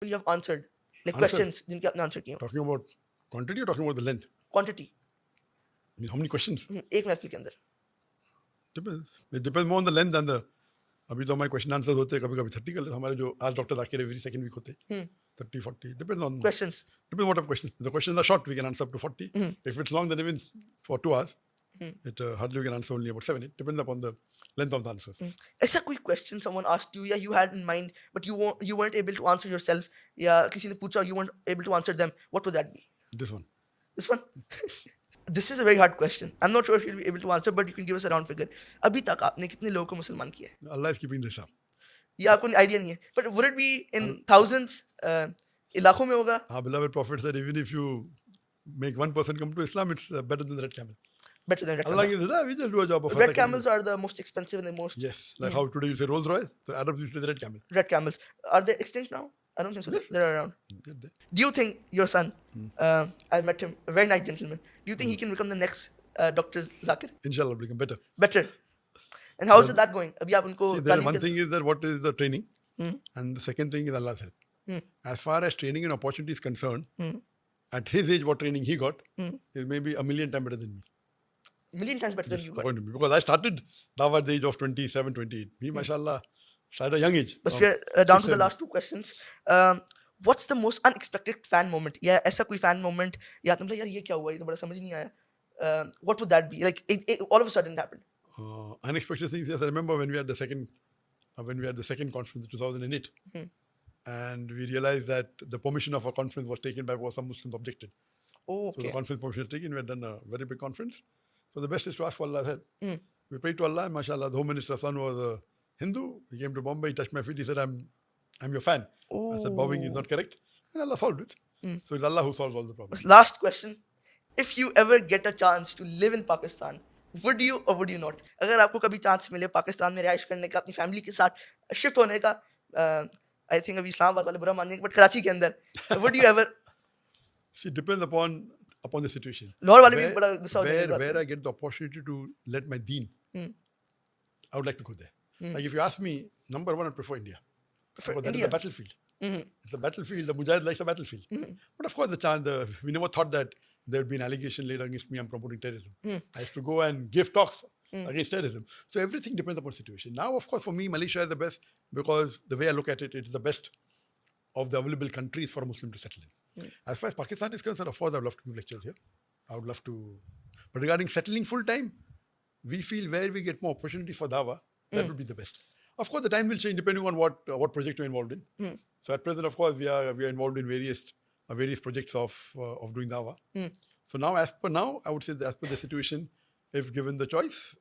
you have answered, like Answer. questions जिनके आपने answer किए हो. Talking about quantity or talking about the length? Quantity. I mean, how many questions? एक महफिल के अंदर. Depends. It depends more on the length than the. अभी तो हमारे क्वेश्चन आंसर्स होते हैं कभी कभी 30 कर लेते हमारे जो आज doctor Zakir every second week होते हैं 30-40 depends on Questions. depends what of question. If the questions are short we can answer up to 40. If it's long then even for 2 hours it hardly we can answer only about 7. It depends upon the length of the answers. ऐसा कोई question someone asked you या you had in mind but you weren't able to answer yourself या किसी ने पूछा you weren't able to answer them, what would that be? This one. This one. This is a very hard question. I'm not sure if you'll be able to answer, but you can give us a round figure. अभी तक आपने कितने लोगों को मुसलमान किया है? Allah is keeping this up. ये आपको आइडिया नहीं है. But would it be in thousands? इलाकों में होगा? Our beloved Prophet said even if you make one person come to Islam, it's better than the red camel. Better than red Allah camel. gives it, we just do a job of Red camels are the most expensive and the most. Yes, like how today you say Rolls Royce, so Arabs used to say the red camel. Red camels. Are they extinct now? I don't think so. They're around. Do you think your son, I met him, a very nice gentleman, do you think he can become the next Dr. Zakir? Inshallah, become better. Better. And how is that going? अभी आप उनको See, there one thing is that what is the training, and the second thing is Allah's help. As far as training and opportunity is concerned, at his age, what training he got is maybe a million times better than me. million times better than you got. According to me, because I started Dawah at the age of 27, 28. Me, mashallah, started at a young age. But we're down to the last two questions. What's the most unexpected fan moment? या ऐसा कोई fan moment या तुम यार ये क्या हुआ ये तो बड़ा समझ नहीं आया. What would that be? Like it all of a sudden happened. Unexpected things. Yes, I remember when we had the second conference in 2008, and we realized that the permission of our conference was taken by what some Muslims objected. Oh, So the okay. conference permission was taken. We had done a very big conference. So the best is to ask for Allah's help. We prayed to Allah, and mashallah, the Home Minister's son was a Hindu. He came to Bombay, he touched my feet, he said, I'm your fan. I said, bowing is not correct. And Allah solved it. So it's Allah who solves all the problems. Last question. If you ever get a chance to live in Pakistan, would you or would you not? अगर आपको कभी chance मिले पाकिस्तान में रिहाइश करने का अपनी family के साथ शिफ्ट होने का, आई थिंक अभी इस्लामाबाद वाले बुरा मानेंगे बट कराची के अंदर, would you ever? See, it depends upon the situation. Lahore वाले भी बड़ा गुस्सा हो जाएंगे. Where I get the opportunity to let my deen, I would like to go there. Like if you ask me, number one, I prefer India. Because that is the battlefield. It's the battlefield. The Mujahid likes the battlefield. But of course, we never thought that there would be an allegation laid against me. I'm promoting terrorism. I used to go and give talks against terrorism. So everything depends upon situation. Now, of course, for me, Malaysia is the best because the way I look at it, it's the best of the available countries for a Muslim to settle in. As far as Pakistan is concerned, of course, I would love to give lectures here. I would love to. But regarding settling full time, we feel where we get more opportunities for dawah, that would be the best. Of course, the time will change depending on what project you're involved in. So at present, of course, we are involved in various projects of doing dawah. So now, as per now, I would say that as per the situation, if given the choice,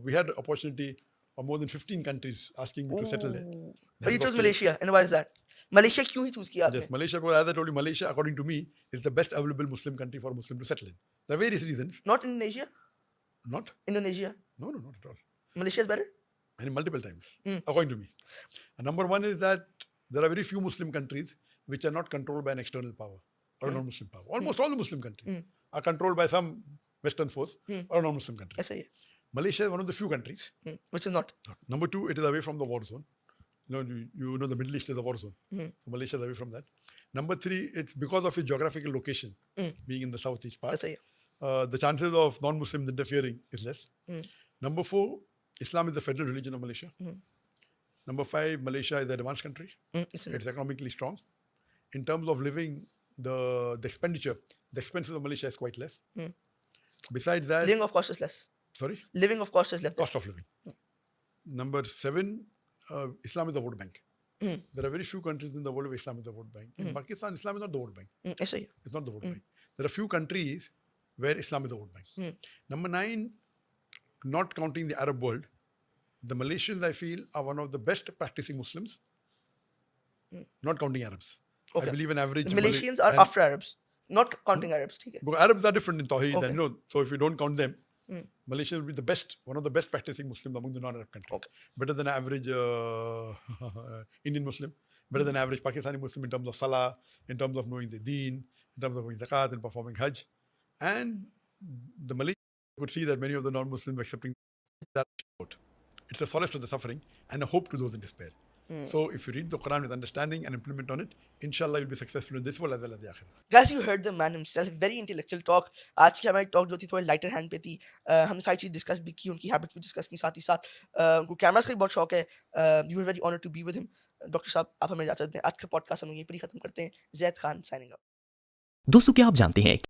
we had opportunity of more than 15 countries asking me to settle there. But you chose Malaysia, and why is that? Malaysia क्यों ही choose किया आपने? Yes, Malaysia, because as I told you, Malaysia, according to me, is the best available Muslim country for a Muslim to settle in. There are various reasons. Not Indonesia? Not? Indonesia? No, not at all. Malaysia is better? And multiple times, according to me. And number one is that there are very few Muslim countries which are not controlled by an external power or a non-Muslim power. Almost all the Muslim countries are controlled by some Western force or a non-Muslim country. ऐसा ही है. Malaysia is one of the few countries. Which is not. Number two, it is away from the war zone. You know the Middle East is a war zone. So Malaysia is away from that. Number three, it's because of its geographical location, being in the southeast part. ऐसा ही है. The chances of non-Muslims interfering is less. Number four, Islam is the federal religion of Malaysia. Number five, Malaysia is an advanced country. It's economically strong. In terms of living, the expenditure, the expenses of Malaysia is quite less. Besides that... Living of cost is less. Sorry? Living of cost is less. Cost of living. Number seven, Islam is the vote bank. There are very few countries in the world where Islam is the vote bank. In Pakistan, Islam is not the vote bank. ऐसा ही है. It's not the vote bank. There are few countries where Islam is the vote bank. Number nine, not counting the Arab world, the Malaysians, I feel, are one of the best practicing Muslims, not counting Arabs. Okay. I believe an average... The Malaysians are after Arabs, not counting Arabs. ठीक है. Because Arabs are different in Tawheed, Okay. and so if you don't count them, Malaysia will be the best, one of the best practicing Muslims among the non-Arab countries. Okay. Better than average Indian Muslim, better than average Pakistani Muslim in terms of Salah, in terms of knowing the Deen, in terms of knowing Zakat and performing Hajj. And the Malaysians could see that many of the non-Muslims were accepting that vote. It's a solace to the suffering and a hope to those in despair. So if you read the Quran with understanding and implement on it, inshallah you'll be successful in this world as well as the akhirah. Guys, you heard the man himself, very intellectual talk. आज की हमारी talk जो थी थोड़ी lighter hand पे थी. हमने सारी चीज़ discuss भी की, उनकी habits भी discuss की, साथ ही साथ उनको cameras का भी बहुत शौक है. You were very honored to be with him. Doctor साहब, आप हमें इजाज़त दें. आज का podcast हम यहीं पर ही खत्म करते हैं. ज़ैद खान signing out. दोस्तों क्या आप जानते हैं